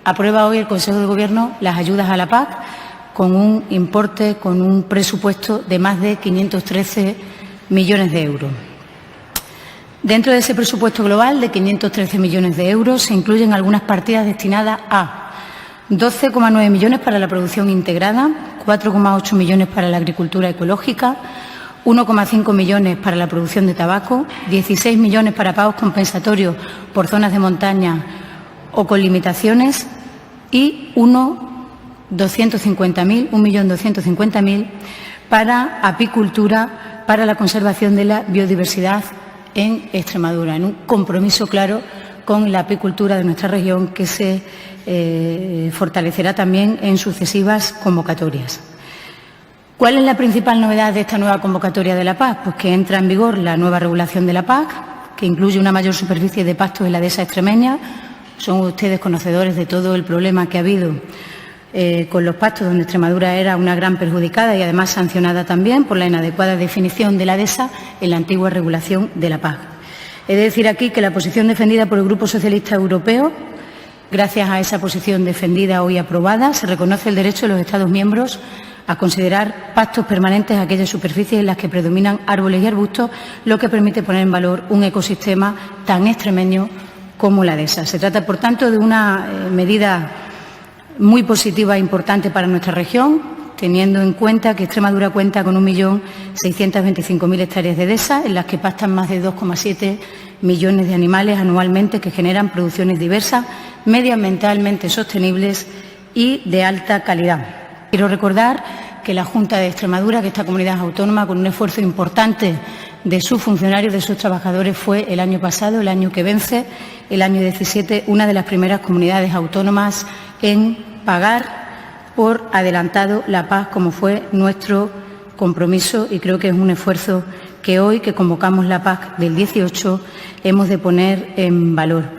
aprueba hoy el Consejo de Gobierno las ayudas a la PAC con un importe, con un presupuesto de más de 513 millones de euros. Dentro de ese presupuesto global de 513 millones de euros se incluyen algunas partidas destinadas a 12,9 millones para la producción integrada, 4,8 millones para la agricultura ecológica, 1,5 millones para la producción de tabaco, 16 millones para pagos compensatorios por zonas de montaña o con limitaciones y 1.250.000 para apicultura, para la conservación de la biodiversidad en Extremadura, en un compromiso claro con la apicultura de nuestra región que se fortalecerá también en sucesivas convocatorias. ¿Cuál es la principal novedad de esta nueva convocatoria de la PAC? Pues que entra en vigor la nueva regulación de la PAC, que incluye una mayor superficie de pastos en la dehesa extremeña. Son ustedes conocedores de todo el problema que ha habido con los pastos, donde Extremadura era una gran perjudicada y además sancionada también por la inadecuada definición de la dehesa en la antigua regulación de la PAC. He de decir aquí que la posición defendida por el Grupo Socialista Europeo, gracias a esa posición defendida hoy aprobada, se reconoce el derecho de los Estados miembros a considerar pastos permanentes aquellas superficies en las que predominan árboles y arbustos, lo que permite poner en valor un ecosistema tan extremeño como la dehesa. Se trata, por tanto, de una medida muy positiva e importante para nuestra región, teniendo en cuenta que Extremadura cuenta con 1.625.000 hectáreas de dehesa, en las que pastan más de 2,7 millones de animales anualmente que generan producciones diversas, medioambientalmente sostenibles y de alta calidad. Quiero recordar que la Junta de Extremadura, que esta comunidad autónoma, con un esfuerzo importante de sus funcionarios, de sus trabajadores, fue el año pasado, el año que vence, el año 17, una de las primeras comunidades autónomas en pagar por adelantado la PAC, como fue nuestro compromiso, y creo que es un esfuerzo que hoy, que convocamos la PAC del 18, hemos de poner en valor.